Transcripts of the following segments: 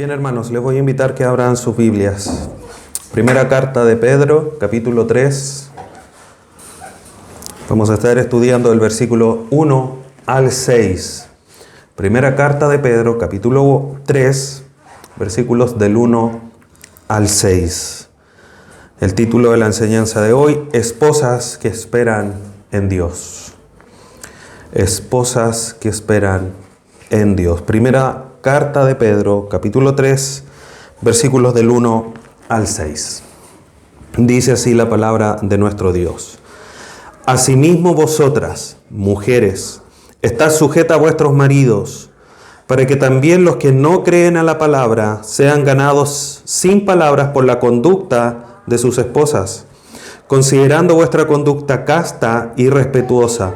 Bien, hermanos, les voy a invitar que abran sus Biblias. Primera carta de Pedro, capítulo 3. Vamos a estar estudiando el versículo 1 al 6. Primera carta de Pedro, capítulo 3, versículos del 1 al 6. El título de la enseñanza de hoy: Esposas que esperan en Dios. Esposas que esperan en Dios. Primera carta de Pedro, capítulo 3, versículos del 1 al 6. Dice así la palabra de nuestro Dios. Asimismo vosotras, mujeres, estad sujetas a vuestros maridos, para que también los que no creen a la palabra sean ganados sin palabras por la conducta de sus esposas, considerando vuestra conducta casta y respetuosa.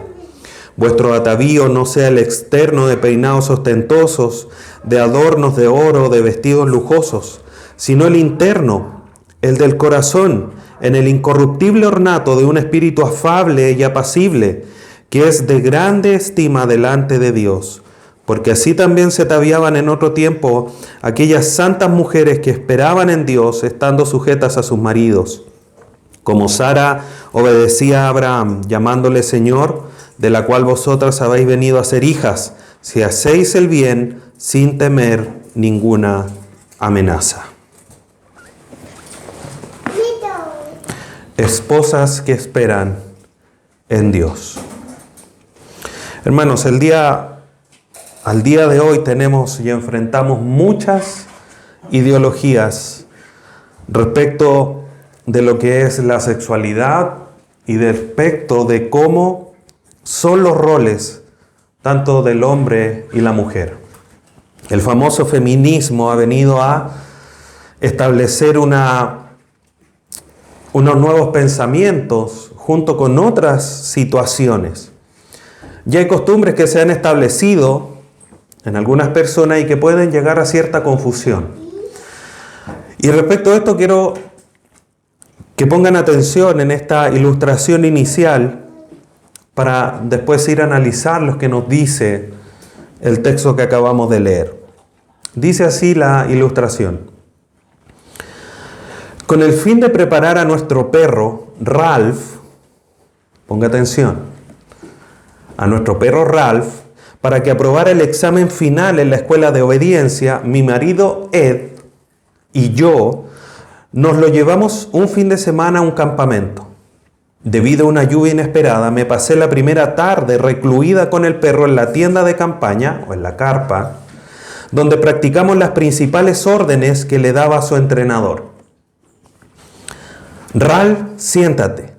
Vuestro atavío no sea el externo de peinados ostentosos, de adornos de oro, de vestidos lujosos, sino el interno, el del corazón, en el incorruptible ornato de un espíritu afable y apacible, que es de grande estima delante de Dios. Porque así también se ataviaban en otro tiempo aquellas santas mujeres que esperaban en Dios, estando sujetas a sus maridos. Como Sara obedecía a Abraham, llamándole Señor, de la cual vosotras habéis venido a ser hijas, si hacéis el bien sin temer ninguna amenaza. Esposas que esperan en Dios. Hermanos, al día de hoy tenemos y enfrentamos muchas ideologías respecto de lo que es la sexualidad y respecto de cómo son los roles tanto del hombre y la mujer. El famoso feminismo ha venido a establecer unos nuevos pensamientos junto con otras situaciones. Ya hay costumbres que se han establecido en algunas personas y que pueden llegar a cierta confusión. Y respecto a esto quiero que pongan atención en esta ilustración inicial para después ir a analizar lo que nos dice el texto que acabamos de leer. Dice así la ilustración. Con el fin de preparar a nuestro perro, Ralph, ponga atención, a nuestro perro Ralph, para que aprobara el examen final en la escuela de obediencia, mi marido Ed y yo nos lo llevamos un fin de semana a un campamento. Debido a una lluvia inesperada, me pasé la primera tarde recluida con el perro en la tienda de campaña, o en la carpa, donde practicamos las principales órdenes que le daba su entrenador. Ralph, siéntate.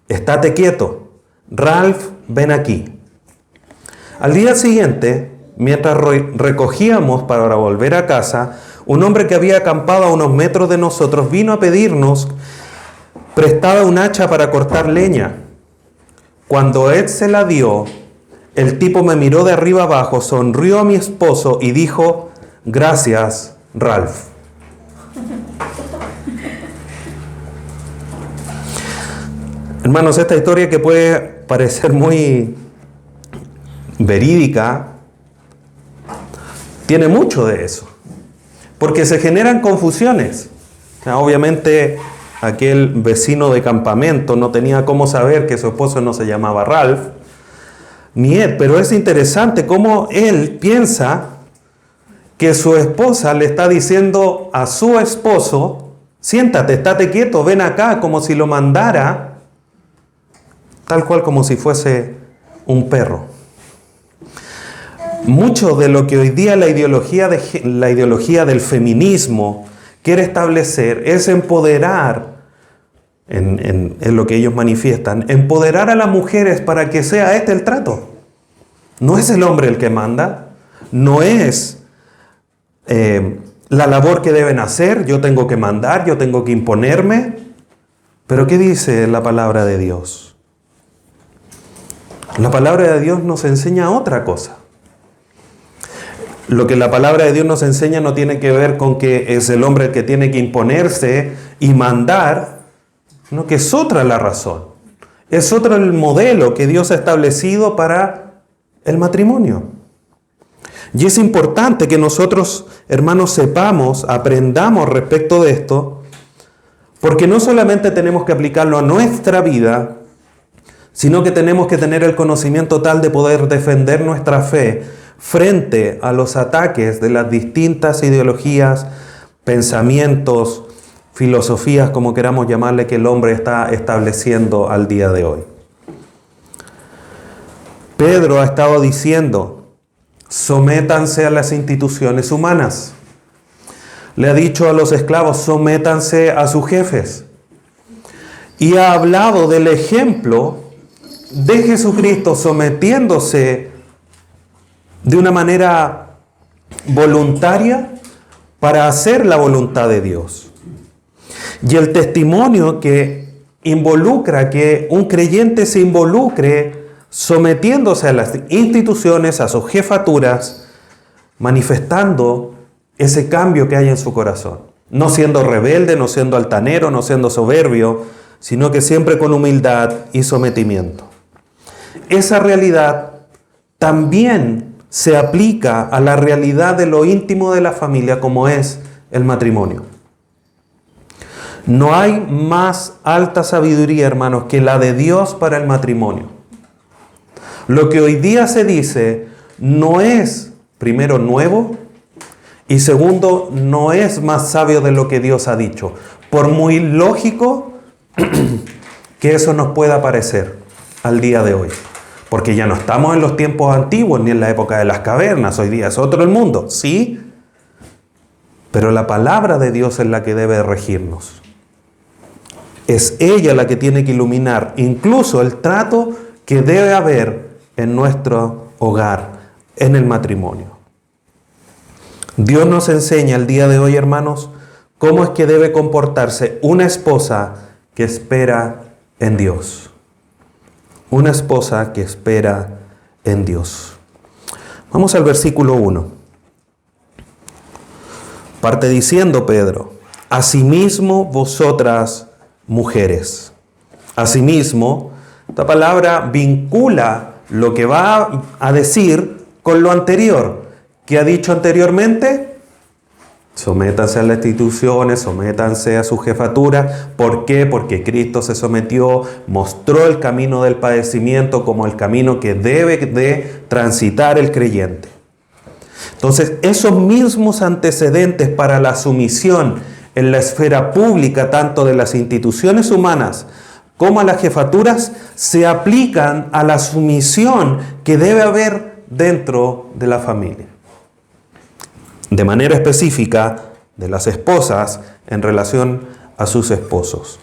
Estate quieto. Ralph, ven aquí. Al día siguiente, mientras recogíamos para volver a casa, un hombre que había acampado a unos metros de nosotros vino a pedirnos prestada un hacha para cortar leña. Cuando Ed se la dio, el tipo me miró de arriba abajo, sonrió a mi esposo y dijo: gracias, Ralph. Hermanos, esta historia, que puede parecer muy verídica, tiene mucho de eso, porque se generan confusiones. Obviamente, aquel vecino de campamento no tenía cómo saber que su esposo no se llamaba Ralph, ni Ed, pero es interesante cómo él piensa que su esposa le está diciendo a su esposo: siéntate, estate quieto, ven acá, como si lo mandara, tal cual como si fuese un perro. Mucho de lo que hoy día la ideología del feminismo quiere establecer es empoderar, en lo que ellos manifiestan, empoderar a las mujeres para que sea este el trato. No es el hombre el que manda, no es la labor que deben hacer, yo tengo que mandar, yo tengo que imponerme. Pero ¿qué dice la palabra de Dios? La palabra de Dios nos enseña otra cosa. Lo que la palabra de Dios nos enseña no tiene que ver con que es el hombre el que tiene que imponerse y mandar, sino que es otra la razón. Es otro el modelo que Dios ha establecido para el matrimonio. Y es importante que nosotros, hermanos, sepamos, aprendamos respecto de esto, porque no solamente tenemos que aplicarlo a nuestra vida, sino que tenemos que tener el conocimiento tal de poder defender nuestra fe frente a los ataques de las distintas ideologías, pensamientos, filosofías, como queramos llamarle, que el hombre está estableciendo al día de hoy. Pedro ha estado diciendo: sométanse a las instituciones humanas. Le ha dicho a los esclavos: sométanse a sus jefes. Y ha hablado del ejemplo de Jesucristo sometiéndose de una manera voluntaria para hacer la voluntad de Dios. Y el testimonio que involucra que un creyente se involucre sometiéndose a las instituciones, a sus jefaturas, manifestando ese cambio que hay en su corazón. No siendo rebelde, no siendo altanero, no siendo soberbio, sino que siempre con humildad y sometimiento. Esa realidad también se aplica a la realidad de lo íntimo de la familia, como es el matrimonio. No hay más alta sabiduría, hermanos, que la de Dios para el matrimonio. Lo que hoy día se dice no es, primero, nuevo, y segundo, no es más sabio de lo que Dios ha dicho. Por muy lógico que eso nos pueda parecer al día de hoy. Porque ya no estamos en los tiempos antiguos ni en la época de las cavernas. Hoy día es otro el mundo, ¿sí? Pero la palabra de Dios es la que debe regirnos. Es ella la que tiene que iluminar incluso el trato que debe haber en nuestro hogar, en el matrimonio. Dios nos enseña el día de hoy, hermanos, cómo es que debe comportarse una esposa que espera en Dios. Una esposa que espera en Dios. Vamos al versículo 1. Parte diciendo Pedro: asimismo vosotras mujeres. Asimismo, esta palabra vincula lo que va a decir con lo anterior. ¿Qué ha dicho anteriormente? Sométanse a las instituciones, sométanse a su jefatura. ¿Por qué? Porque Cristo se sometió, mostró el camino del padecimiento como el camino que debe de transitar el creyente. Entonces, esos mismos antecedentes para la sumisión en la esfera pública, tanto de las instituciones humanas como a las jefaturas, se aplican a la sumisión que debe haber dentro de la familia. De manera específica, de las esposas en relación a sus esposos.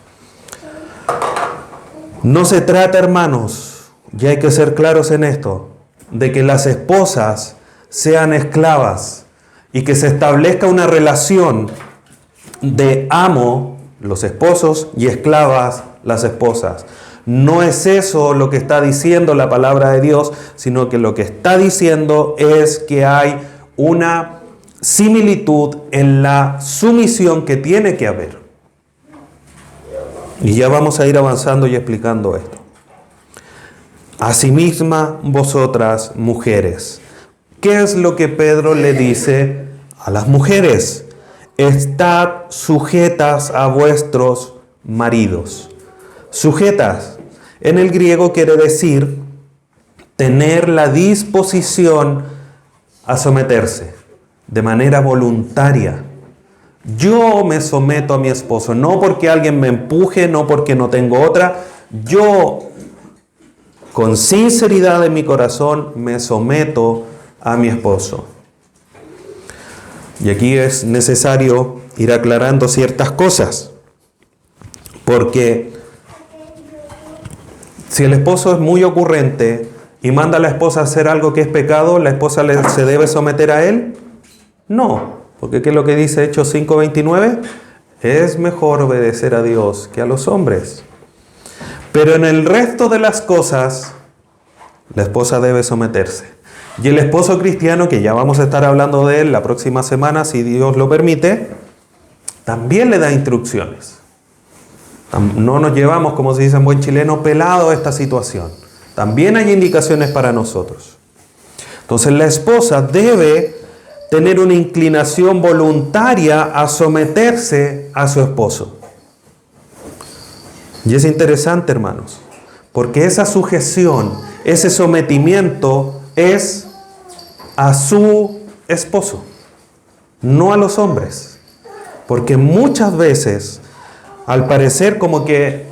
No se trata, hermanos, y hay que ser claros en esto, de que las esposas sean esclavas y que se establezca una relación de amo, los esposos, y esclavas, las esposas. No es eso lo que está diciendo la palabra de Dios, sino que lo que está diciendo es que hay una similitud en la sumisión que tiene que haber. Y ya vamos a ir avanzando y explicando esto. Asimismo, vosotras mujeres. ¿Qué es lo que Pedro le dice a las mujeres? Estad sujetas a vuestros maridos. Sujetas, en el griego quiere decir tener la disposición a someterse de manera voluntaria. Yo me someto a mi esposo, no porque alguien me empuje, no porque no tengo otra. Yo, con sinceridad en mi corazón, me someto a mi esposo. Y aquí es necesario ir aclarando ciertas cosas, porque si el esposo es muy ocurrente y manda a la esposa a hacer algo que es pecado, ¿la esposa se debe someter a él? No, porque ¿qué es lo que dice Hechos 5:29? Es mejor obedecer a Dios que a los hombres. Pero en el resto de las cosas, la esposa debe someterse. Y el esposo cristiano, que ya vamos a estar hablando de él la próxima semana, si Dios lo permite, también le da instrucciones. No nos llevamos, como se dice en buen chileno, pelado a esta situación. También hay indicaciones para nosotros. Entonces la esposa debe tener una inclinación voluntaria a someterse a su esposo. Y es interesante, hermanos, porque esa sujeción, ese sometimiento es a su esposo, no a los hombres. Porque muchas veces, al parecer, como que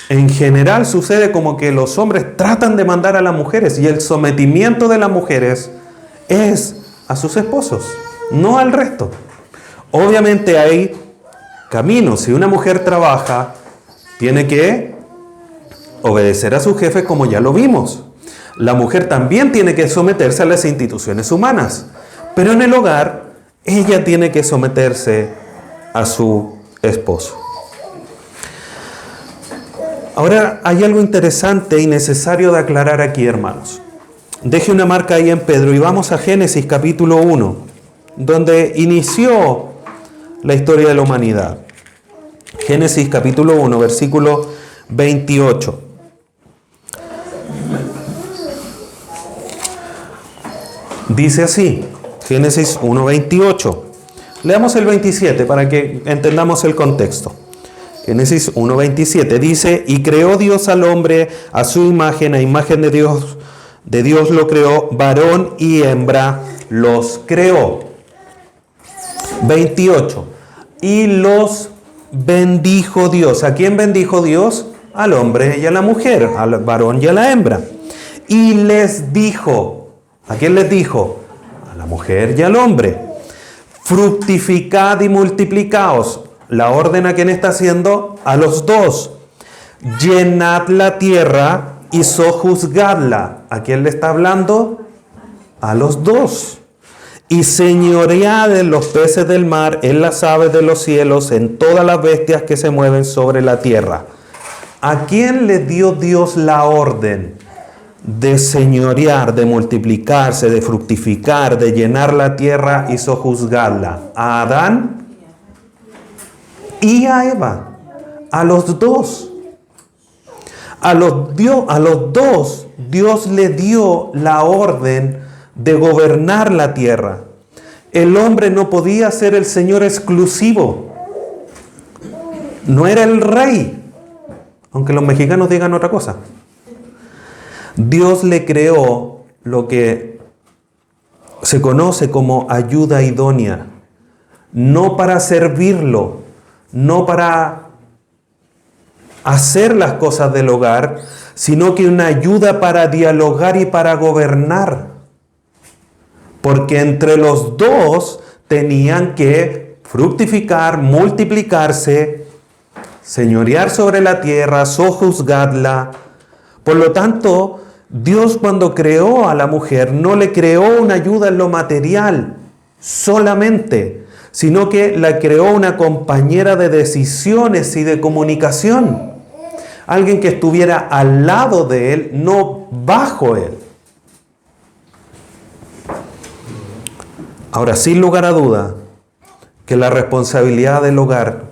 en general sucede como que los hombres tratan de mandar a las mujeres y el sometimiento de las mujeres es a sus esposos, no al resto. Obviamente hay caminos. Si una mujer trabaja, tiene que obedecer a su jefe, como ya lo vimos. La mujer también tiene que someterse a las instituciones humanas, pero en el hogar ella tiene que someterse a su esposo. Ahora hay algo interesante y necesario de aclarar aquí, hermanos. Deje una marca ahí en Pedro y vamos a Génesis capítulo 1, donde inició la historia de la humanidad. Génesis capítulo 1, versículo 28. Dice así, Génesis 1, 28. Leamos el 27 para que entendamos el contexto. Génesis 1:27 dice, y creó Dios al hombre a su imagen, a imagen de Dios lo creó, varón y hembra los creó. 28, y los bendijo Dios. ¿A quién bendijo Dios? Al hombre y a la mujer, al varón y a la hembra. Y les dijo, ¿a quién les dijo? A la mujer y al hombre, fructificad y multiplicaos. La orden a quién está haciendo, a los dos. Llenad la tierra y sojuzgadla. ¿A quién le está hablando? A los dos. Y señoread en los peces del mar, en las aves de los cielos, en todas las bestias que se mueven sobre la tierra. ¿A quién le dio Dios la orden de señorear, de multiplicarse, de fructificar, de llenar la tierra y sojuzgarla? ¿A Adán y a Eva? A los dos. A los dos Dios le dio la orden de gobernar la tierra. El hombre no podía ser el señor exclusivo. No era el rey, aunque los mexicanos digan otra cosa. Dios le creó lo que se conoce como ayuda idónea, no para servirlo, no para hacer las cosas del hogar, sino que una ayuda para dialogar y para gobernar. Porque entre los dos tenían que fructificar, multiplicarse, señorear sobre la tierra, sojuzgarla. Por lo tanto, Dios cuando creó a la mujer no le creó una ayuda en lo material solamente, sino que la creó una compañera de decisiones y de comunicación. Alguien que estuviera al lado de él, no bajo él. Ahora, sin lugar a duda, que la responsabilidad del hogar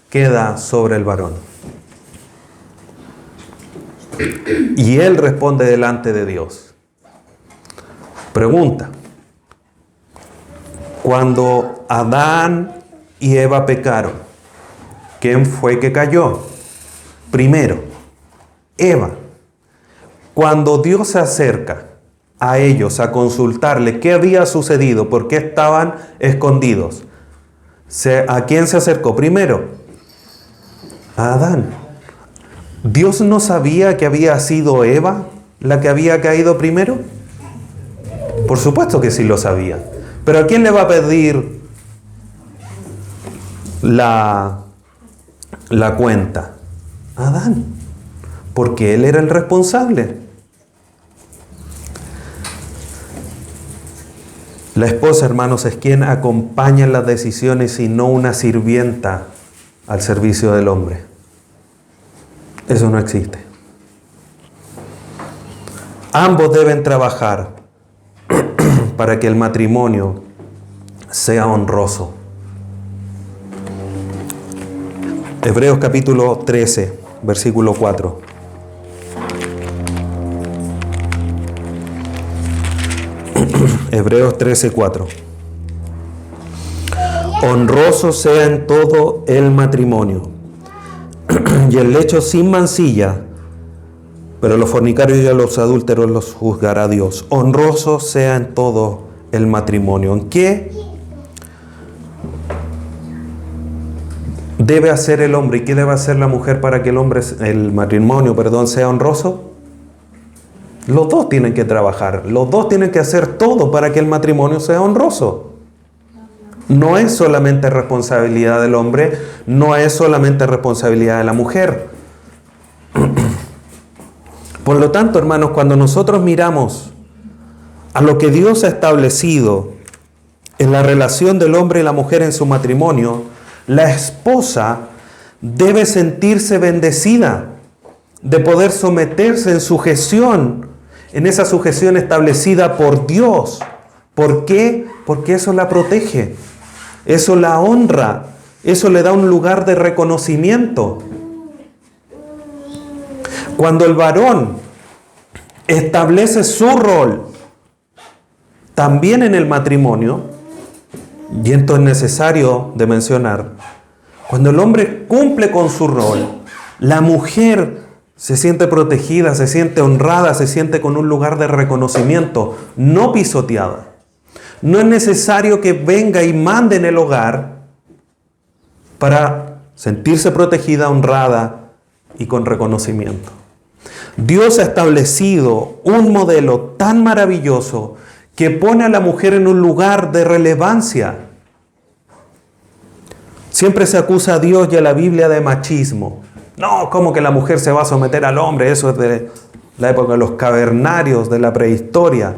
queda sobre el varón. Y él responde delante de Dios. Pregunta. Cuando Adán y Eva pecaron, ¿quién fue que cayó? Primero, Eva. Cuando Dios se acerca a ellos a consultarle qué había sucedido, por qué estaban escondidos, ¿a quién se acercó primero? A Adán. ¿Dios no sabía que había sido Eva la que había caído primero? Por supuesto que sí lo sabía. ¿Pero a quién le va a pedir la cuenta? A Adán. Porque él era el responsable. La esposa, hermanos, es quien acompaña las decisiones y no una sirvienta al servicio del hombre. Eso no existe. Ambos deben trabajar para que el matrimonio sea honroso. Hebreos capítulo 13, versículo 4. Hebreos 13:4. Honroso sea en todo el matrimonio y el lecho sin mancilla, pero los fornicarios y a los adúlteros los juzgará Dios. Honroso sea en todo el matrimonio. ¿En qué debe hacer el hombre y qué debe hacer la mujer para que el matrimonio, sea honroso? Los dos tienen que trabajar, los dos tienen que hacer todo para que el matrimonio sea honroso. No es solamente responsabilidad del hombre, no es solamente responsabilidad de la mujer. Por lo tanto, hermanos, cuando nosotros miramos a lo que Dios ha establecido en la relación del hombre y la mujer en su matrimonio, la esposa debe sentirse bendecida de poder someterse en sujeción, en esa sujeción establecida por Dios. ¿Por qué? Porque eso la protege, eso la honra, eso le da un lugar de reconocimiento. Cuando el varón establece su rol también en el matrimonio, y esto es necesario de mencionar, cuando el hombre cumple con su rol, la mujer se siente protegida, se siente honrada, se siente con un lugar de reconocimiento, no pisoteada. No es necesario que venga y mande en el hogar para sentirse protegida, honrada y con reconocimiento. Dios ha establecido un modelo tan maravilloso que pone a la mujer en un lugar de relevancia. Siempre se acusa a Dios y a la Biblia de machismo. No, ¿cómo que la mujer se va a someter al hombre? Eso es de la época de los cavernarios, de la prehistoria.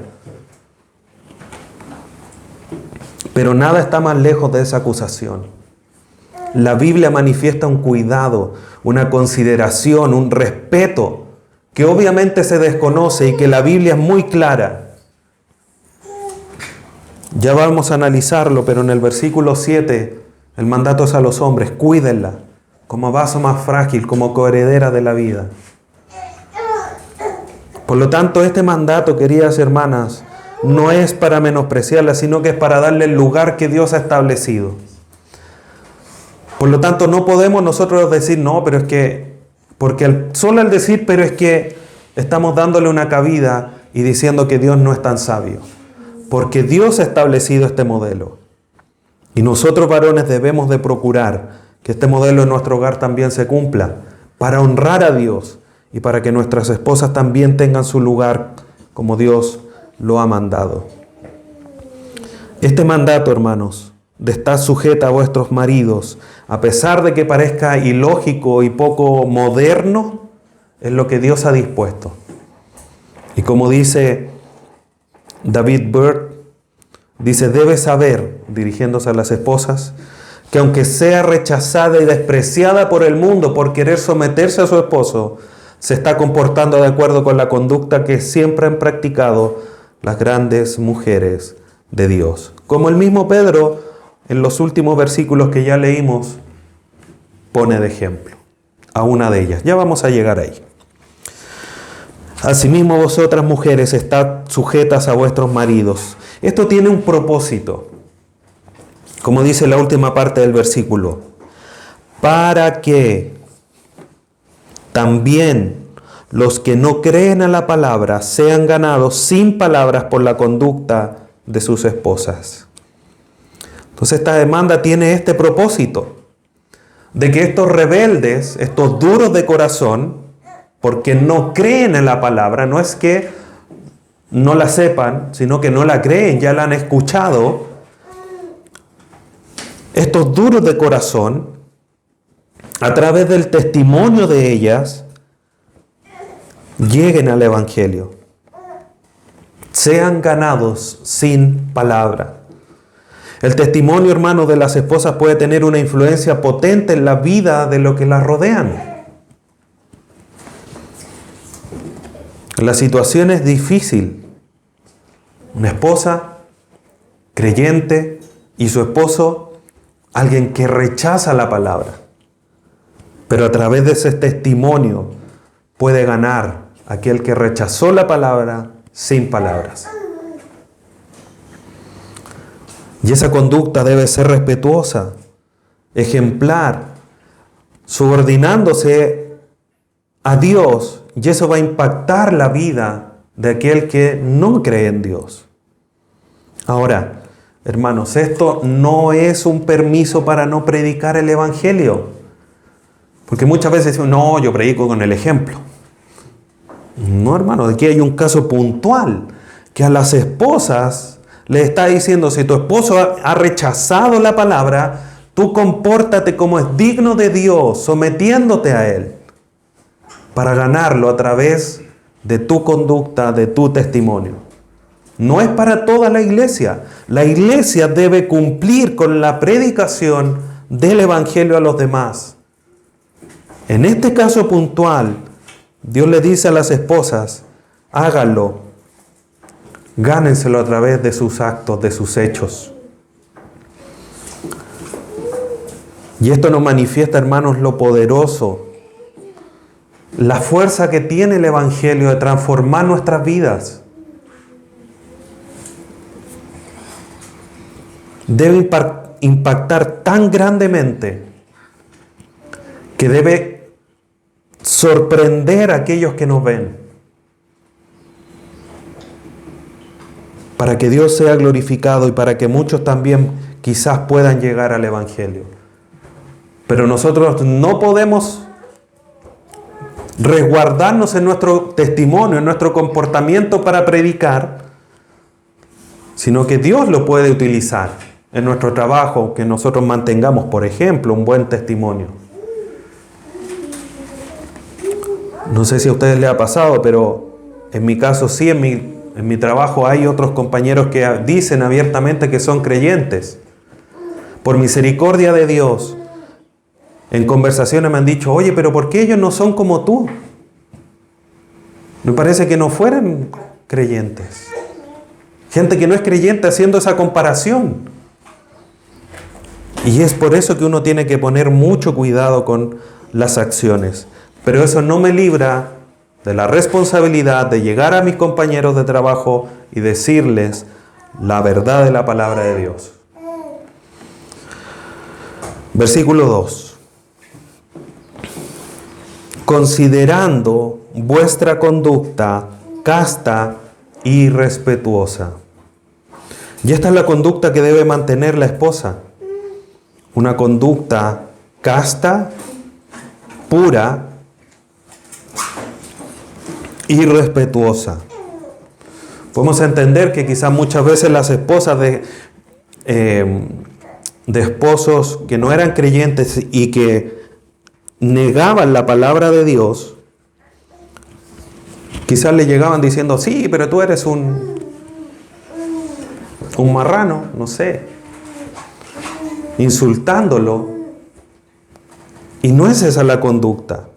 Pero nada está más lejos de esa acusación. La Biblia manifiesta un cuidado, una consideración, un respeto que obviamente se desconoce y que la Biblia es muy clara. Ya vamos a analizarlo, pero en el versículo 7 el mandato es a los hombres: cuídenla como vaso más frágil, como coheredera de la vida. Por lo tanto, este mandato, queridas hermanas, no es para menospreciarla, sino que es para darle el lugar que Dios ha establecido. Por lo tanto, no podemos nosotros decir, no, pero es que, porque solo al decir, pero es que, estamos dándole una cabida y diciendo que Dios no es tan sabio. Porque Dios ha establecido este modelo. Y nosotros varones debemos de procurar que este modelo en nuestro hogar también se cumpla, para honrar a Dios y para que nuestras esposas también tengan su lugar como Dios lo ha mandado. Este mandato, hermanos, de estar sujeta a vuestros maridos, a pesar de que parezca ilógico y poco moderno, es lo que Dios ha dispuesto. Y como dice David Byrd, dice: debe saber, dirigiéndose a las esposas, que aunque sea rechazada y despreciada por el mundo por querer someterse a su esposo, se está comportando de acuerdo con la conducta que siempre han practicado las grandes mujeres de Dios. Como el mismo Pedro, en los últimos versículos que ya leímos, pone de ejemplo a una de ellas. Ya vamos a llegar ahí. Asimismo, vosotras mujeres, estad sujetas a vuestros maridos. Esto tiene un propósito, como dice la última parte del versículo, para que también los que no creen a la palabra sean ganados sin palabras por la conducta de sus esposas. Entonces esta demanda tiene este propósito, de que estos rebeldes, estos duros de corazón, porque no creen en la palabra, no es que no la sepan, sino que no la creen, ya la han escuchado. Estos duros de corazón, a través del testimonio de ellas, lleguen al Evangelio. Sean ganados sin palabra. El testimonio, hermano, de las esposas puede tener una influencia potente en la vida de los que las rodean. La situación es difícil. Una esposa creyente y su esposo, alguien que rechaza la palabra. Pero a través de ese testimonio puede ganar aquel que rechazó la palabra sin palabras. Y esa conducta debe ser respetuosa, ejemplar, subordinándose a Dios, y eso va a impactar la vida de aquel que no cree en Dios. Ahora, hermanos, esto no es un permiso para no predicar el Evangelio. Porque muchas veces decimos, no, yo predico con el ejemplo. No, hermano, aquí hay un caso puntual, que a las esposas le está diciendo, si tu esposo ha rechazado la palabra, tú compórtate como es digno de Dios, sometiéndote a Él, para ganarlo a través de tu conducta, de tu testimonio. No es para toda la iglesia. La iglesia debe cumplir con la predicación del Evangelio a los demás. En este caso puntual, Dios le dice a las esposas, háganlo, gánenselo a través de sus actos, de sus hechos. Y esto nos manifiesta, hermanos, lo poderoso, la fuerza que tiene el Evangelio de transformar nuestras vidas. Debe impactar tan grandemente que debe sorprender a aquellos que nos ven, para que Dios sea glorificado y para que muchos también quizás puedan llegar al Evangelio. Pero nosotros no podemos resguardarnos en nuestro testimonio, en nuestro comportamiento para predicar, sino que Dios lo puede utilizar en nuestro trabajo, que nosotros mantengamos, por ejemplo, un buen testimonio. No sé si a ustedes les ha pasado, pero en mi caso sí, en mi trabajo hay otros compañeros que dicen abiertamente que son creyentes. Por misericordia de Dios, en conversaciones me han dicho, oye, pero ¿por qué ellos no son como tú? Me parece que no fueran creyentes. Gente que no es creyente haciendo esa comparación. Y es por eso que uno tiene que poner mucho cuidado con las acciones. Pero eso no me libra de la responsabilidad de llegar a mis compañeros de trabajo y decirles la verdad de la palabra de Dios. Versículo 2. Considerando vuestra conducta casta y respetuosa. Y esta es la conducta que debe mantener la esposa. Una conducta casta, pura y respetuosa. Podemos entender que quizás muchas veces las esposas de esposos que no eran creyentes y que negaban la palabra de Dios, quizás le llegaban diciendo, sí, pero tú eres un marrano, no sé, insultándolo. Y no es esa la conducta.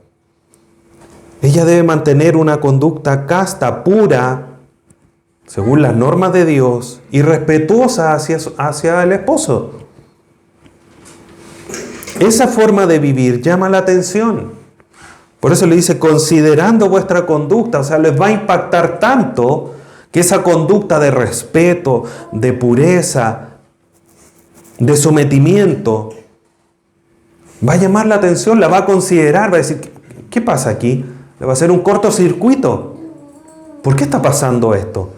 Ella debe mantener una conducta casta, pura, según las normas de Dios, y respetuosa hacia el esposo. Esa forma de vivir llama la atención. Por eso le dice, considerando vuestra conducta, o sea, les va a impactar tanto que esa conducta de respeto, de pureza, de sometimiento, va a llamar la atención, la va a considerar, va a decir, ¿qué pasa aquí? Le va a hacer un cortocircuito. ¿Por qué está pasando esto?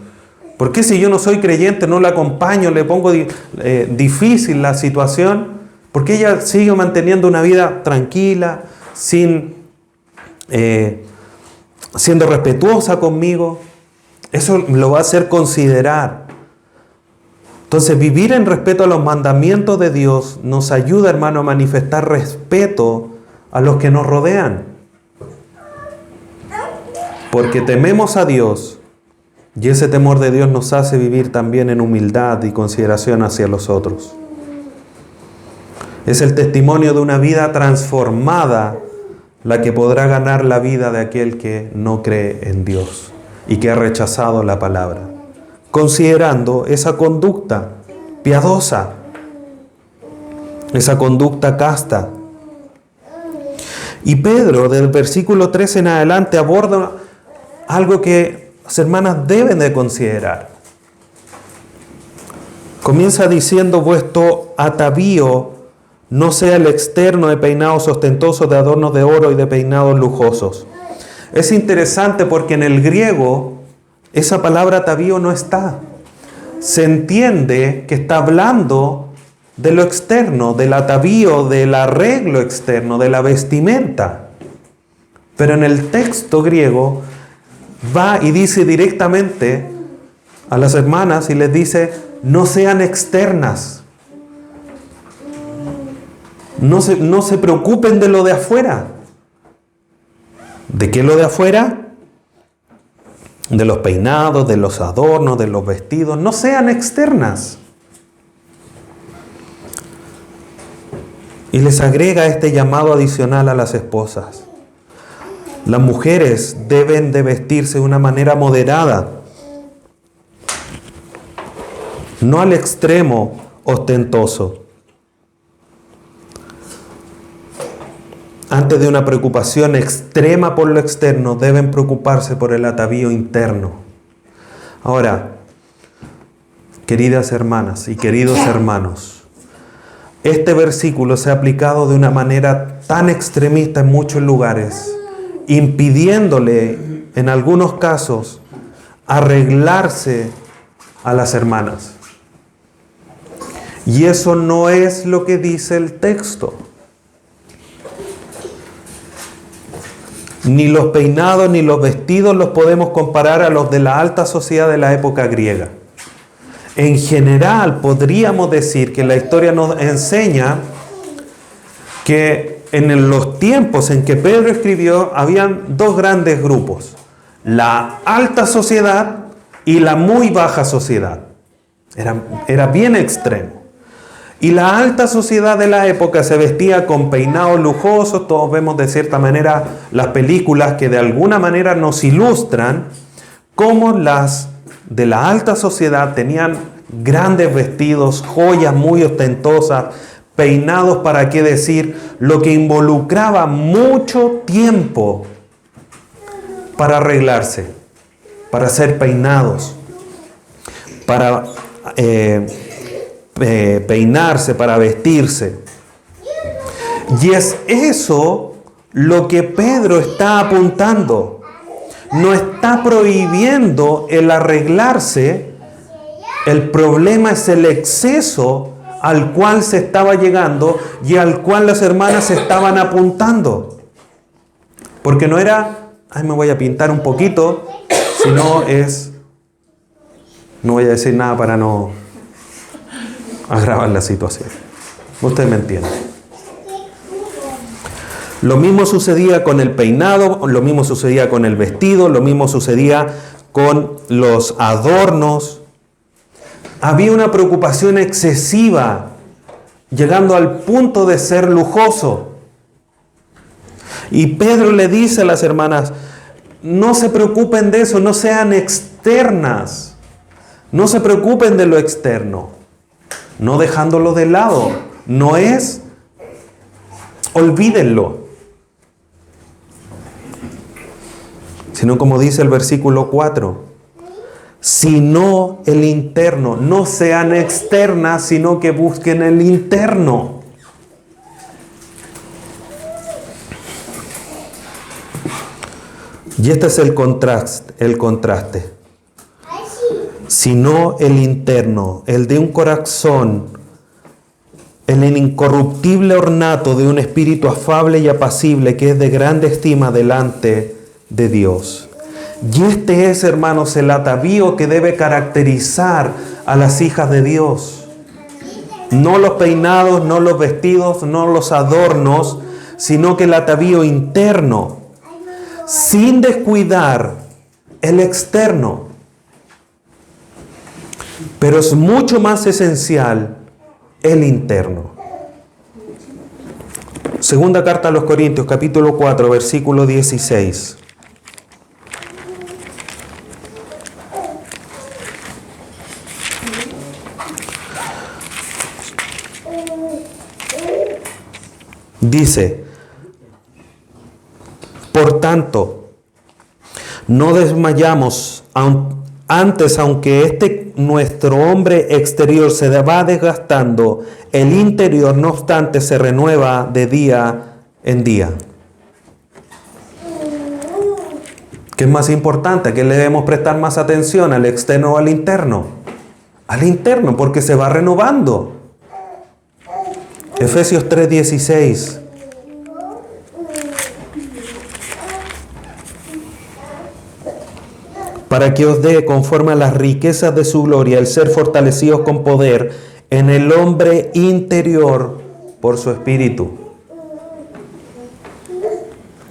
¿Por qué si yo no soy creyente no la acompaño, le pongo difícil la situación? ¿Por qué ella sigue manteniendo una vida tranquila, siendo respetuosa conmigo? Eso lo va a hacer considerar. Entonces, vivir en respeto a los mandamientos de Dios nos ayuda, hermano, a manifestar respeto a los que nos rodean. Porque tememos a Dios y ese temor de Dios nos hace vivir también en humildad y consideración hacia los otros. Es el testimonio de una vida transformada la que podrá ganar la vida de aquel que no cree en Dios y que ha rechazado la palabra. Considerando esa conducta piadosa, esa conducta casta. Y Pedro, del versículo 3 en adelante, aborda algo que las hermanas deben de considerar. Comienza diciendo: vuestro atavío no sea el externo de peinados ostentosos, de adornos de oro y de peinados lujosos. Es interesante porque en el griego esa palabra atavío no está. Se entiende que está hablando de lo externo, del atavío, del arreglo externo, de la vestimenta. Pero en el texto griego va y dice directamente a las hermanas y les dice: no sean externas. No se preocupen de lo de afuera. ¿De qué lo de afuera? De los peinados, de los adornos, de los vestidos. No sean externas. Y les agrega este llamado adicional a las esposas. Las mujeres deben de vestirse de una manera moderada, no al extremo ostentoso. Antes de una preocupación extrema por lo externo, deben preocuparse por el atavío interno. Ahora, queridas hermanas y queridos hermanos, este versículo se ha aplicado de una manera tan extremista en muchos lugares, impidiéndole, en algunos casos, arreglarse a las hermanas. Y eso no es lo que dice el texto. Ni los peinados ni los vestidos los podemos comparar a los de la alta sociedad de la época griega. En general, podríamos decir que la historia nos enseña que en los tiempos en que Pedro escribió, habían dos grandes grupos: la alta sociedad y la muy baja sociedad. Era bien extremo. Y la alta sociedad de la época se vestía con peinados lujosos. Todos vemos de cierta manera las películas que de alguna manera nos ilustran cómo las de la alta sociedad tenían grandes vestidos, joyas muy ostentosas, peinados, para qué decir, lo que involucraba mucho tiempo para arreglarse, para ser peinados, para peinarse, para vestirse. Y es eso lo que Pedro está apuntando. No está prohibiendo el arreglarse. El problema es el exceso al cual se estaba llegando y al cual las hermanas estaban apuntando. Porque no era: ay, me voy a pintar un poquito, sino es: no voy a decir nada para no agravar la situación. Usted me entiende. Lo mismo sucedía con el peinado, lo mismo sucedía con el vestido, lo mismo sucedía con los adornos. Había una preocupación excesiva, llegando al punto de ser lujoso. Y Pedro le dice a las hermanas: no se preocupen de eso, no sean externas, no se preocupen de lo externo, no dejándolo de lado, no es olvídenlo, sino como dice el versículo 4, sino el interno. No sean externas, sino que busquen el interno. Y este es el contraste. Sino el interno, el de un corazón, el incorruptible ornato de un espíritu afable y apacible, que es de grande estima delante de Dios. Y este es, hermanos, el atavío que debe caracterizar a las hijas de Dios. No los peinados, no los vestidos, no los adornos, sino que el atavío interno, sin descuidar el externo. Pero es mucho más esencial el interno. Segunda carta a los Corintios, capítulo 4, versículo 16. Dice: por tanto, no desmayamos, Antes, aunque nuestro hombre exterior se va desgastando, el interior, no obstante, se renueva de día en día. ¿Qué es más importante? ¿A qué le debemos prestar más atención? ¿Al externo o al interno? Al interno, porque se va renovando. Efesios 3:16. Para que os dé, conforme a las riquezas de su gloria, el ser fortalecidos con poder en el hombre interior por su espíritu.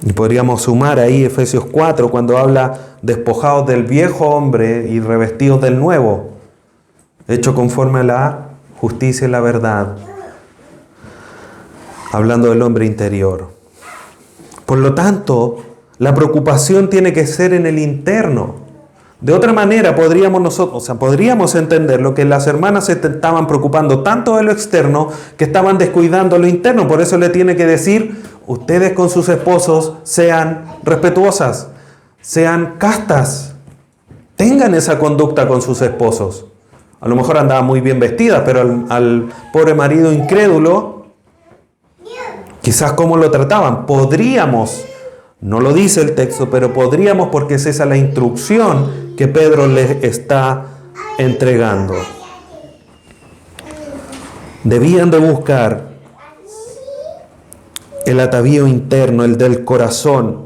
Y podríamos sumar ahí Efesios 4, cuando habla despojados del viejo hombre y revestidos del nuevo, hecho conforme a la justicia y la verdad, hablando del hombre interior. Por lo tanto, la preocupación tiene que ser en el interno. De otra manera, podríamos entender lo que las hermanas se estaban preocupando tanto de lo externo que estaban descuidando lo interno. Por eso le tiene que decir: ustedes con sus esposos sean respetuosas, sean castas, tengan esa conducta con sus esposos. A lo mejor andaban muy bien vestidas, pero al pobre marido incrédulo, quizás cómo lo trataban. Podríamos, no lo dice el texto, pero podríamos, porque es esa la instrucción que Pedro les está entregando. Debían de buscar el atavío interno, el del corazón,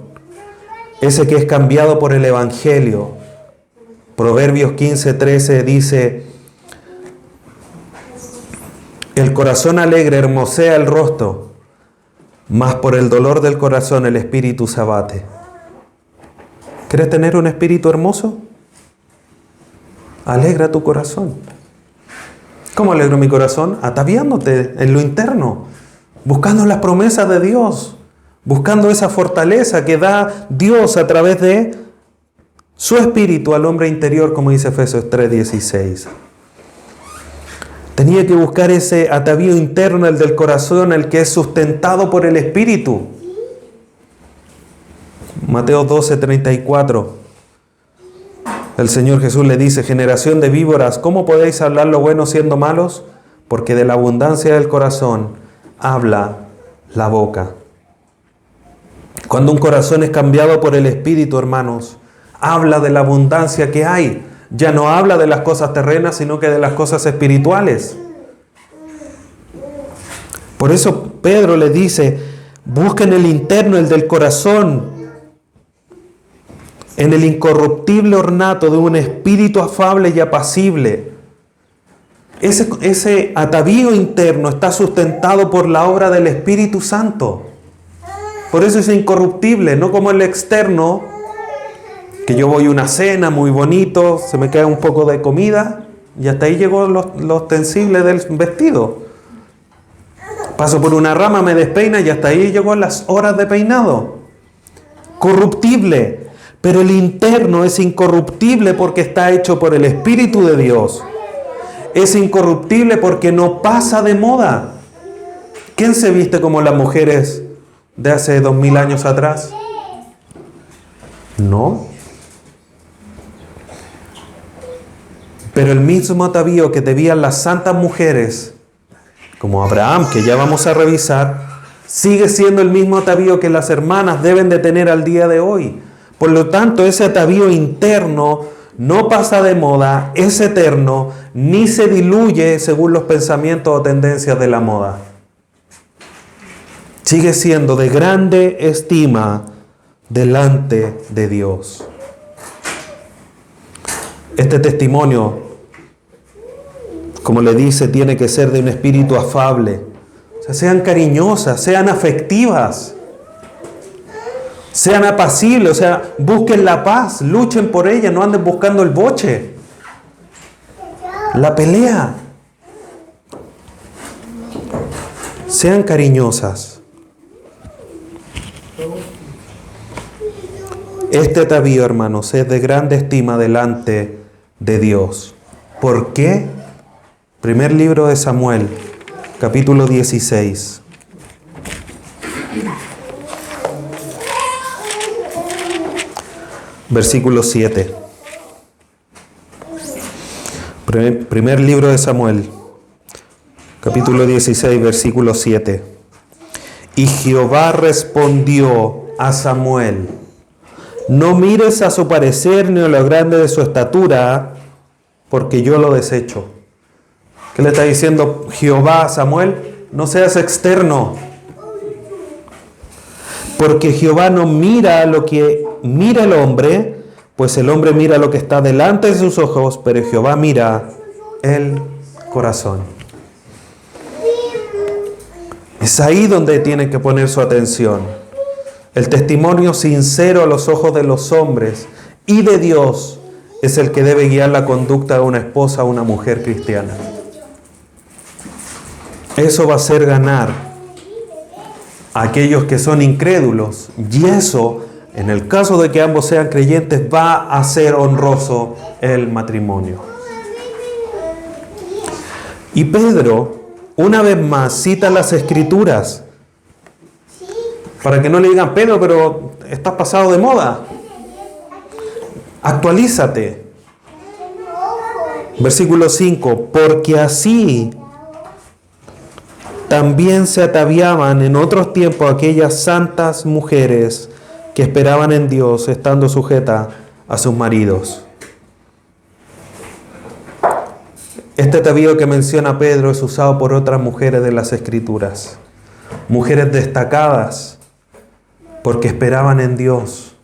ese que es cambiado por el Evangelio. Proverbios 15:13 dice: el corazón alegre hermosea el rostro, mas por el dolor del corazón el espíritu se abate. ¿Quieres tener un espíritu hermoso? Alegra tu corazón. ¿Cómo alegro mi corazón? Ataviándote en lo interno, buscando las promesas de Dios, buscando esa fortaleza que da Dios a través de su espíritu al hombre interior, como dice Efesios 3:16. Tenía que buscar ese atavío interno, el del corazón, el que es sustentado por el espíritu. Mateo 12:34. El Señor Jesús le dice: generación de víboras, ¿cómo podéis hablar lo bueno siendo malos? Porque de la abundancia del corazón habla la boca. Cuando un corazón es cambiado por el Espíritu, hermanos, habla de la abundancia que hay. Ya no habla de las cosas terrenas, sino que de las cosas espirituales. Por eso Pedro le dice: busquen el interno, el del corazón, en el incorruptible ornato de un espíritu afable y apacible. Ese atavío interno está sustentado por la obra del Espíritu Santo. Por eso es incorruptible, no como el externo, que yo voy a una cena muy bonito, se me queda un poco de comida y hasta ahí llegó lo ostensible del vestido. Paso por una rama, me despeina y hasta ahí llegó las horas de peinado. Corruptible. Pero el interno es incorruptible porque está hecho por el Espíritu de Dios. Es incorruptible porque no pasa de moda. ¿Quién se viste como las mujeres de hace 2000 años atrás? No. Pero el mismo atavío que debían las santas mujeres, como Abraham, que ya vamos a revisar, sigue siendo el mismo atavío que las hermanas deben de tener al día de hoy. Por lo tanto, ese atavío interno no pasa de moda, es eterno, ni se diluye según los pensamientos o tendencias de la moda. Sigue siendo de grande estima delante de Dios. Este testimonio, como le dice, tiene que ser de un espíritu afable. O sea, sean cariñosas, sean afectivas. Sean apacibles, o sea, busquen la paz, luchen por ella, no anden buscando el boche, la pelea. Sean cariñosas. Este atavío, hermanos, es de grande estima delante de Dios. ¿Por qué? Primer libro de Samuel, capítulo 16. Versículo 7. Primer libro de Samuel, capítulo 16, versículo 7. Y Jehová respondió a Samuel: no mires a su parecer ni a lo grande de su estatura, porque yo lo desecho. ¿Qué le está diciendo Jehová a Samuel? No seas externo. Porque Jehová no mira lo que mira el hombre, pues el hombre mira lo que está delante de sus ojos, pero Jehová mira el corazón. Es ahí donde tiene que poner su atención. El testimonio sincero a los ojos de los hombres y de Dios es el que debe guiar la conducta de una esposa o una mujer cristiana. Eso va a hacer ganar a aquellos que son incrédulos, y eso, en el caso de que ambos sean creyentes, va a hacer honroso el matrimonio. Y Pedro, una vez más, cita las Escrituras para que no le digan: Pedro, pero estás pasado de moda. Actualízate. Versículo 5. Porque así también se ataviaban en otros tiempos aquellas santas mujeres que esperaban en Dios, estando sujetas a sus maridos. Este atavío que menciona Pedro es usado por otras mujeres de las Escrituras. Mujeres destacadas porque esperaban en Dios.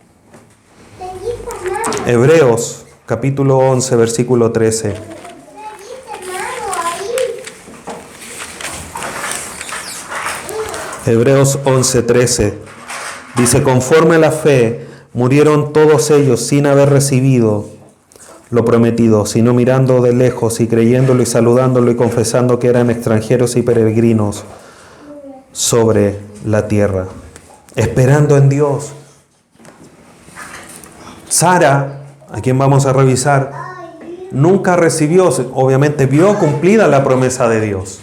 Hebreos, capítulo 11, versículo 13. Hebreos 11, 13. Dice: conforme a la fe, murieron todos ellos sin haber recibido lo prometido, sino mirando de lejos y creyéndolo y saludándolo y confesando que eran extranjeros y peregrinos sobre la tierra. Esperando en Dios. Sara, a quien vamos a revisar, nunca recibió, obviamente vio cumplida la promesa de Dios.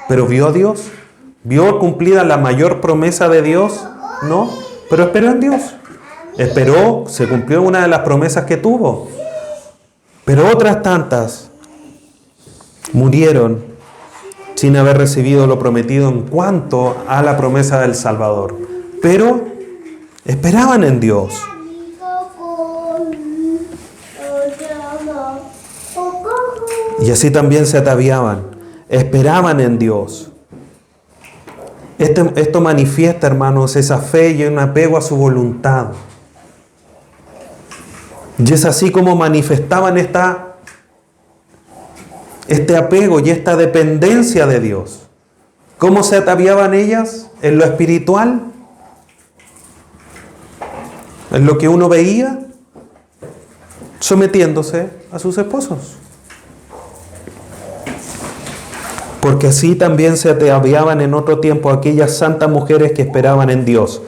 ¿Pero vio a Dios? ¿Vio cumplida la mayor promesa de Dios? No, pero esperó en Dios. Esperó, se cumplió una de las promesas que tuvo. Pero otras tantas murieron sin haber recibido lo prometido en cuanto a la promesa del Salvador. Pero esperaban en Dios. Y así también se ataviaban. Esperaban en Dios. Esto manifiesta, hermanos, esa fe y un apego a su voluntad. Y es así como manifestaban este apego y esta dependencia de Dios. ¿Cómo se ataviaban ellas? En lo espiritual, en lo que uno veía, sometiéndose a sus esposos. Porque así también se ataviaban en otro tiempo aquellas santas mujeres que esperaban en Dios.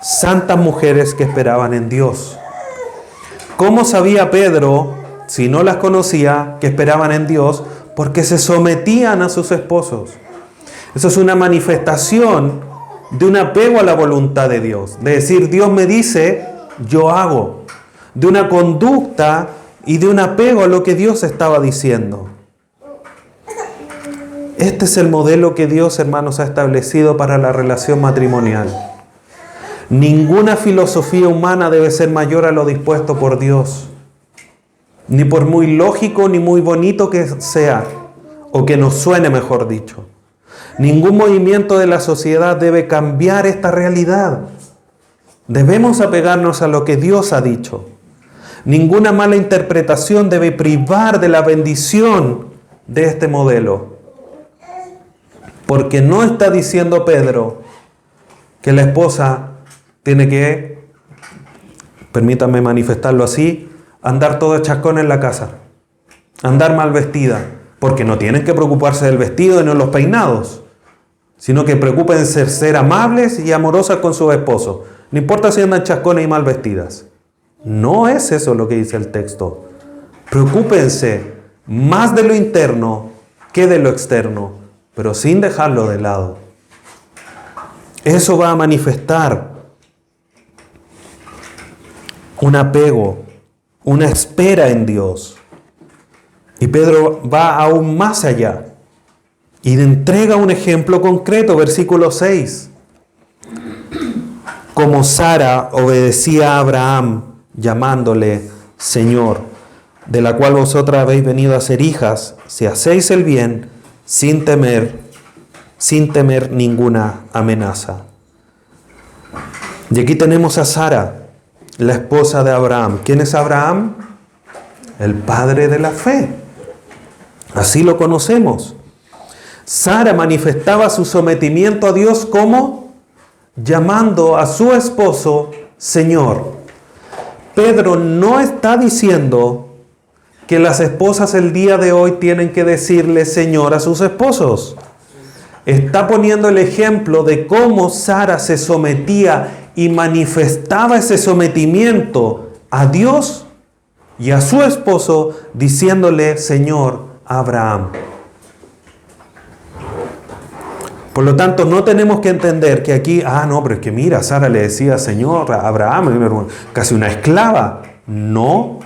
Santas mujeres que esperaban en Dios. ¿Cómo sabía Pedro, si no las conocía, que esperaban en Dios? Porque se sometían a sus esposos. Eso es una manifestación de un apego a la voluntad de Dios. De decir, Dios me dice, yo hago. De una conducta y de un apego a lo que Dios estaba diciendo. Este es el modelo que Dios, hermanos, ha establecido para la relación matrimonial. Ninguna filosofía humana debe ser mayor a lo dispuesto por Dios. Ni por muy lógico ni muy bonito que sea, o que nos suene, mejor dicho. Ningún movimiento de la sociedad debe cambiar esta realidad. Debemos apegarnos a lo que Dios ha dicho. Ninguna mala interpretación debe privar de la bendición de este modelo. Porque no está diciendo Pedro que la esposa tiene que, permítanme manifestarlo así, andar todo chascón en la casa, andar mal vestida, porque no tienen que preocuparse del vestido y no los peinados, sino que preocúpense en ser amables y amorosas con sus esposos. No importa si andan chascones y mal vestidas. No es eso lo que dice el texto. Preocúpense más de lo interno que de lo externo, pero sin dejarlo de lado. Eso va a manifestar un apego, una espera en Dios. Y Pedro va aún más allá y le entrega un ejemplo concreto, versículo 6. Como Sara obedecía a Abraham, llamándole Señor, de la cual vosotras habéis venido a ser hijas, si hacéis el bien, sin temer ninguna amenaza. Y aquí tenemos a Sara, la esposa de Abraham. ¿Quién es Abraham? El padre de la fe. Así lo conocemos. Sara manifestaba su sometimiento a Dios como llamando a su esposo Señor. Pedro no está diciendo que las esposas el día de hoy tienen que decirle Señor a sus esposos. Está poniendo el ejemplo de cómo Sara se sometía y manifestaba ese sometimiento a Dios y a su esposo diciéndole Señor a Abraham. Por lo tanto, no tenemos que entender que aquí, pero es que mira, Sara le decía Señor a Abraham, casi una esclava. No.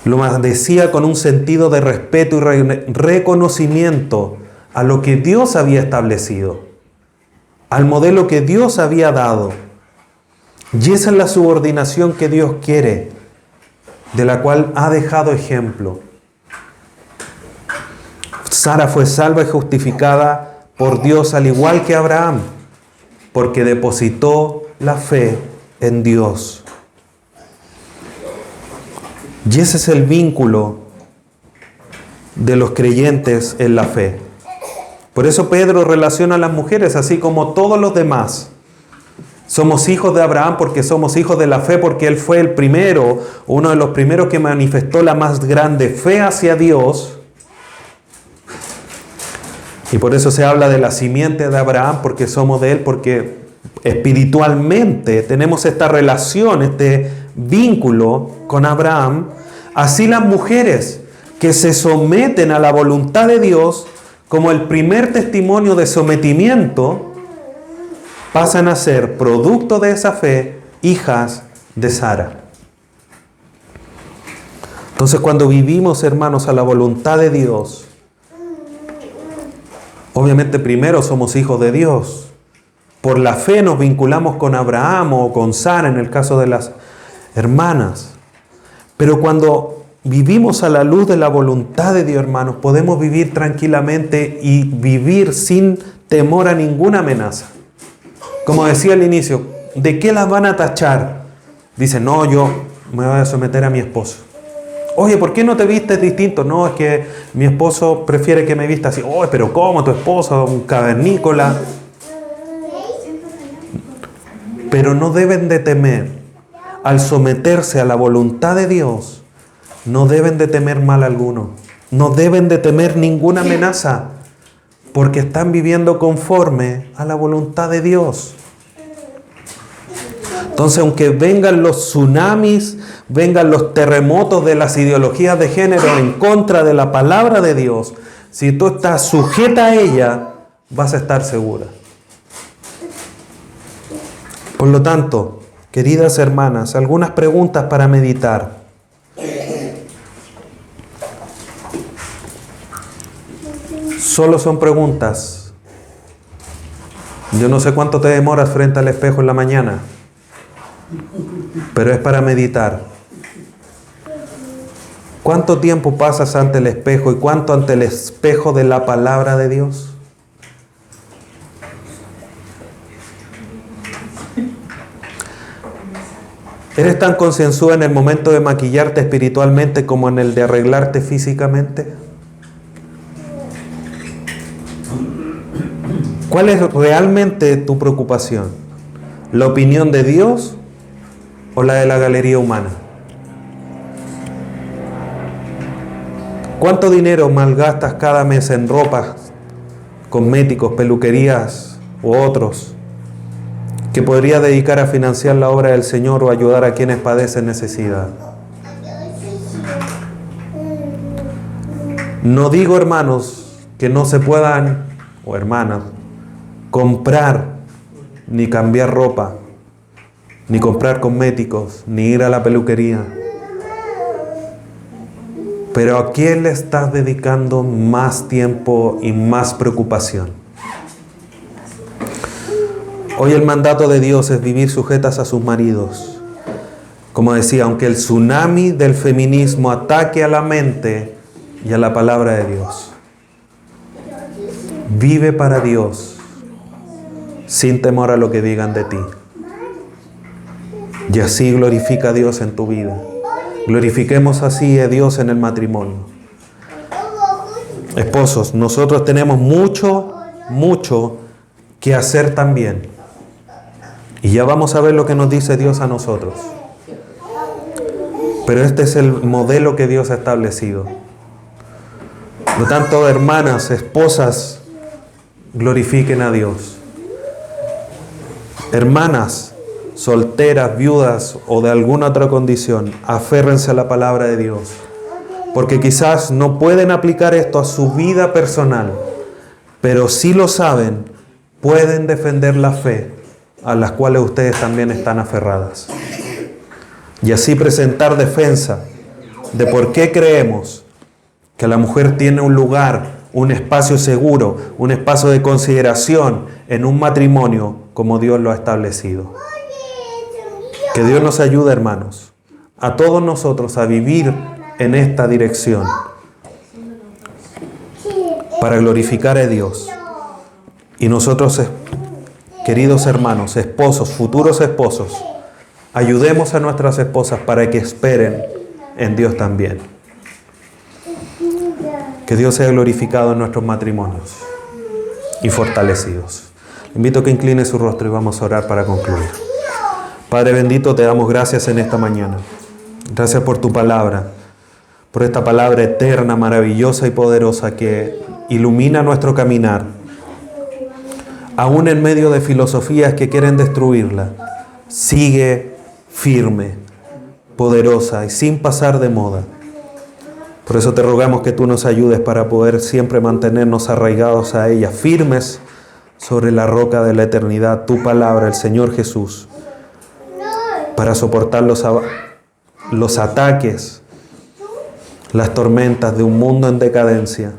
Lo decía con un sentido de respeto y reconocimiento a lo que Dios había establecido, al modelo que Dios había dado. Y esa es la subordinación que Dios quiere, de la cual ha dejado ejemplo. Sara fue salva y justificada por Dios al igual que Abraham, porque depositó la fe en Dios. Y ese es el vínculo de los creyentes en la fe. Por eso Pedro relaciona a las mujeres así como todos los demás. Somos hijos de Abraham porque somos hijos de la fe, porque él fue el primero, uno de los primeros que manifestó la más grande fe hacia Dios. Y por eso se habla de la simiente de Abraham, porque somos de él, porque espiritualmente tenemos esta relación, este vínculo con Abraham. Así las mujeres que se someten a la voluntad de Dios, como el primer testimonio de sometimiento, pasan a ser producto de esa fe, hijas de Sara. Entonces, cuando vivimos, hermanos, a la voluntad de Dios, obviamente primero somos hijos de Dios. Por la fe nos vinculamos con Abraham o con Sara en el caso de las hermanas. Pero cuando vivimos a la luz de la voluntad de Dios, hermanos, podemos vivir tranquilamente y vivir sin temor a ninguna amenaza. Como decía al inicio, ¿de qué las van a tachar? Dicen, no, yo me voy a someter a mi esposo. Oye, ¿por qué no te vistes distinto? No, es que mi esposo prefiere que me vista así. Oye, pero ¿cómo? Tu esposo, un cavernícola. Pero no deben de temer. Al someterse a la voluntad de Dios, no deben de temer mal alguno. No deben de temer ninguna amenaza, porque están viviendo conforme a la voluntad de Dios. Entonces, aunque vengan los tsunamis, vengan los terremotos de las ideologías de género en contra de la palabra de Dios, si tú estás sujeta a ella, vas a estar segura. Por lo tanto, queridas hermanas, algunas preguntas para meditar. Solo son preguntas. Yo no sé cuánto te demoras frente al espejo en la mañana, pero es para meditar. ¿Cuánto tiempo pasas ante el espejo y cuánto ante el espejo de la palabra de Dios? ¿Eres tan concienzuda en el momento de maquillarte espiritualmente como en el de arreglarte físicamente? ¿Cuál es realmente tu preocupación? ¿La opinión de Dios o la de la galería humana? ¿Cuánto dinero malgastas cada mes en ropas, cosméticos, peluquerías u otros que podría dedicar a financiar la obra del Señor o ayudar a quienes padecen necesidad? No digo, hermanos, que no se puedan, o hermanas, comprar ni cambiar ropa, ni comprar cosméticos, ni ir a la peluquería. Pero ¿a quién le estás dedicando más tiempo y más preocupación? Hoy el mandato de Dios es vivir sujetas a sus maridos. Como decía, aunque el tsunami del feminismo ataque a la mente y a la palabra de Dios, vive para Dios, sin temor a lo que digan de ti. Y así glorifica a Dios en tu vida. Glorifiquemos así a Dios en el matrimonio. Esposos, nosotros tenemos mucho que hacer también. Y ya vamos a ver lo que nos dice Dios a nosotros. Pero este es el modelo que Dios ha establecido. Por lo tanto, hermanas, esposas, glorifiquen a Dios. Hermanas, solteras, viudas o de alguna otra condición, aférrense a la palabra de Dios. Porque quizás no pueden aplicar esto a su vida personal, pero si lo saben, pueden defender la fe a las cuales ustedes también están aferradas. Y así presentar defensa de por qué creemos que la mujer tiene un lugar, un espacio seguro, un espacio de consideración en un matrimonio como Dios lo ha establecido. Que Dios nos ayude, hermanos, a todos nosotros a vivir en esta dirección para glorificar a Dios. Y nosotros, queridos hermanos, esposos, futuros esposos, ayudemos a nuestras esposas para que esperen en Dios también. Que Dios sea glorificado en nuestros matrimonios y fortalecidos. Invito a que incline su rostro y vamos a orar para concluir. Padre bendito, te damos gracias en esta mañana. Gracias por tu palabra, por esta palabra eterna, maravillosa y poderosa que ilumina nuestro caminar. Aún en medio de filosofías que quieren destruirla, sigue firme, poderosa y sin pasar de moda. Por eso te rogamos que tú nos ayudes para poder siempre mantenernos arraigados a ella, firmes sobre la roca de la eternidad, tu palabra, el Señor Jesús, para soportar los ataques, las tormentas de un mundo en decadencia.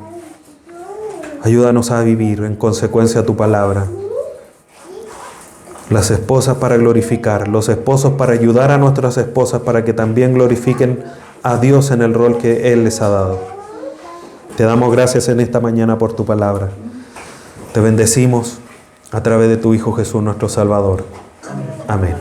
Ayúdanos a vivir en consecuencia a tu palabra. Las esposas para glorificar, los esposos para ayudar a nuestras esposas para que también glorifiquen a Dios en el rol que Él les ha dado. Te damos gracias en esta mañana por tu palabra. Te bendecimos a través de tu Hijo Jesús, nuestro Salvador. Amén.